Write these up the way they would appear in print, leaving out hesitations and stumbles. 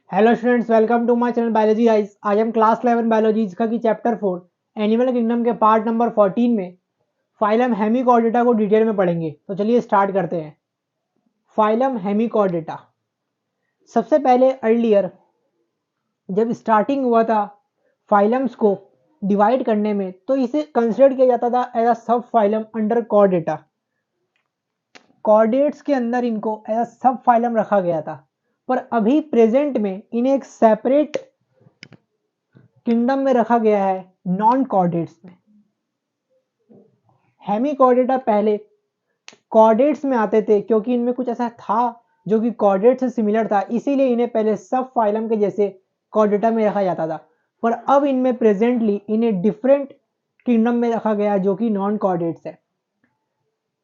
Hello students, welcome to my channel biology guys. आज हम class 11 biology जिसका कि चैप्टर 4 एनिमल किंगडम के पार्ट नंबर 14 में फाइलम हेमिकॉर्डेटा को डिटेल में पढ़ेंगे। तो चलिए स्टार्ट करते हैं। Phylum Hemichordata. सबसे पहले अर्लियर जब स्टार्टिंग हुआ था फाइलम्स को डिवाइड करने में, तो इसे कंसिडर किया जाता था एज अ सब फाइलम अंडर कॉर्डेटा। कॉर्डेट्स के अंदर इनको एज अ सब फाइलम रखा गया था, पर अभी प्रेजेंट में इन्हें एक सेपरेट किंगडम में रखा गया है, नॉन कॉर्डेट्स में। हेमिकॉर्डेटा पहले कॉर्डेट्स में आते थे क्योंकि इनमें कुछ ऐसा था जो कि कॉर्डेट से सिमिलर था, इसीलिए इन्हें पहले सब फाइलम के जैसे कॉर्डेटा में रखा जाता था। पर अब इनमें प्रेजेंटली इन्हें डिफरेंट किंगडम में रखा गया जो कि नॉन कॉर्डेट्स है।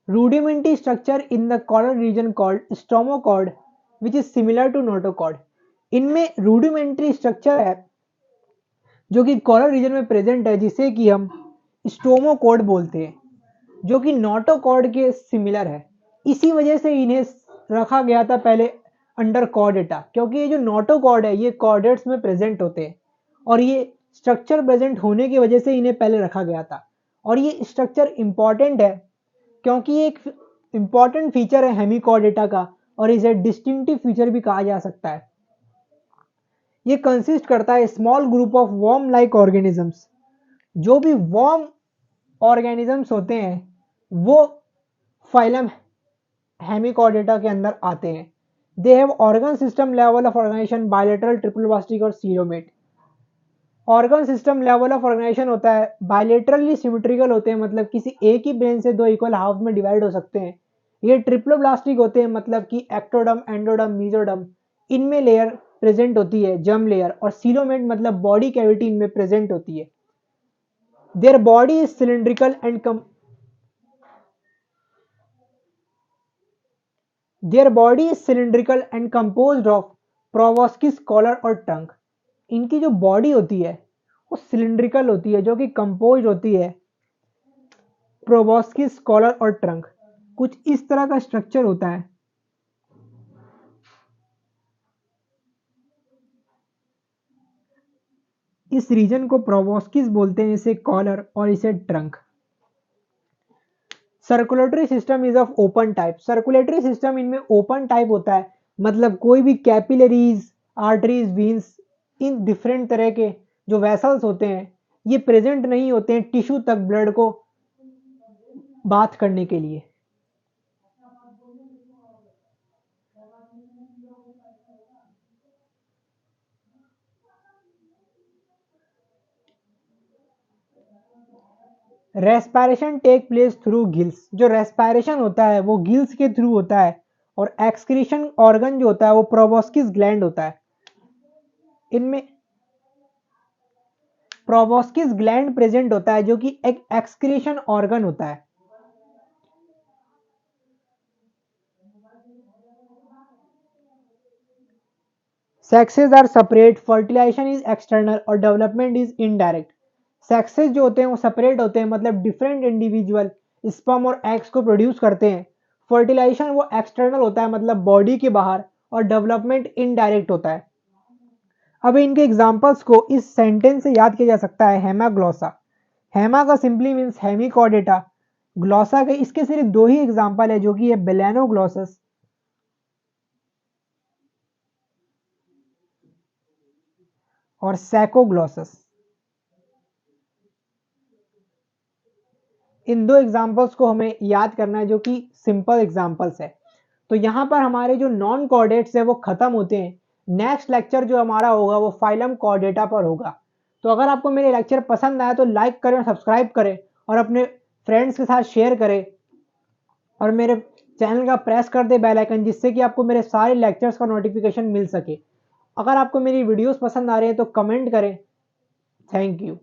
Rudimentary structure in the chordal region called stomochord which is similar to notochord. इनमें रूडिमेंट्री स्ट्रक्चर है जो कि कॉर्डल रीजन में प्रेजेंट है, जिसे कि हम स्टोमोकॉर्ड बोलते हैं, जो कि नोटोकॉर्ड के सिमिलर है। इसी वजह से इन्हें रखा गया था पहले अंडर कॉर्डेटा, क्योंकि ये जो नोटोकॉर्ड है ये कॉर्डेट्स में प्रेजेंट होते हैं और ये स्ट्रक्चर प्रेजेंट होने की वजह से इन्हें पहले रखा गया था। और ये स्ट्रक्चर इंपॉर्टेंट है क्योंकि ये एक इंपॉर्टेंट फीचर है हेमिकॉर्डेटा का, और इसे डिस्टिंक्टिव फीचर भी कहा जा सकता है। ये कंसिस्ट करता है small group of worm like organisms. जो भी वर्म ऑर्गेनिजम्स होते हैं वो फाइलम हेमिकॉर्डेटा के अंदर आते हैं। They have organ system level of organisation bilateral, triple plastic और coelomate. Organ system level of organisation होता है बायलेटरली सिमेट्रिकल होते हैं, मतलब किसी एक ही ब्रेन से दो इक्वल हाफ में डिवाइड हो सकते हैं। ये ट्रिप्लोब्लास्टिक होते हैं, मतलब कि एक्टोडम, एंडोडम, मीजोडम इनमें लेयर प्रेजेंट होती है, जर्म लेयर। और सीलोमेट मतलब बॉडी कैविटी इनमें प्रेजेंट होती है। Their body is cylindrical and Their body is cylindrical and composed of proboscis, collar और trunk। इनकी जो बॉडी होती है वो सिलिंड्रिकल होती है, जो कि कंपोज होती है प्रोबॉस्किस, कॉलर और ट्रंक। कुछ इस तरह का स्ट्रक्चर होता है। इस रीजन को प्रोबॉस्किस बोलते हैं, इसे कॉलर और इसे trunk. Circulatory system is of open type. Circulatory system इनमें ओपन टाइप होता है, मतलब कोई भी कैपिलरीज, आर्टरीज, वीन्स, इन डिफरेंट तरह के जो वेसल्स होते हैं ये प्रेजेंट नहीं होते हैं टिश्यू तक ब्लड को बाथ करने के लिए। Respiration take place through gills. जो रेस्पिरेशन होता है वो गिल्स के थ्रू होता है, और एक्सक्रीशन ऑर्गन जो होता है वो प्रोबॉस्किस ग्लैंड होता है। इनमें प्रोबॉस्किस ग्लैंड प्रेजेंट होता है जो कि एक एक्सक्रीशन ऑर्गन होता है। Sexes are separate, fertilization is external और डेवलपमेंट इज इनडायरेक्ट। सेक्सेस जो होते हैं वो सेपरेट होते हैं, मतलब डिफरेंट इंडिविजुअल स्पर्म और एग्स को प्रोड्यूस करते हैं। फर्टिलाइजेशन वो एक्सटर्नल होता है, मतलब बॉडी के बाहर, और डेवलपमेंट इनडायरेक्ट होता है। अब इनके एग्जांपल्स को इस सेंटेंस से याद किया जा सकता है। हेमाग्लोसा, हेमा का सिंपली मीन्स हेमिकॉर्डेटा। ग्लोसा के इसके सिर्फ दो ही एग्जांपल है, जो कि है बेलेनोग्लोसस और सैकोग्लोसस। इन दो एग्जांपल्स को हमें याद करना है, जो कि सिंपल एग्जांपल्स है। तो यहाँ पर हमारे जो नॉन कॉर्डेट्स है वो खत्म होते हैं। नेक्स्ट लेक्चर जो हमारा होगा वो फाइलम कॉर्डेटा पर होगा। तो अगर आपको मेरे लेक्चर पसंद आया तो लाइक करें और सब्सक्राइब करें और अपने फ्रेंड्स के साथ शेयर करें, और मेरे चैनल का प्रेस कर दे बेल आइकन, जिससे कि आपको मेरे सारे लेक्चर्स का नोटिफिकेशन मिल सके। अगर आपको मेरी वीडियोस पसंद आ रही है तो कमेंट करें। Thank you.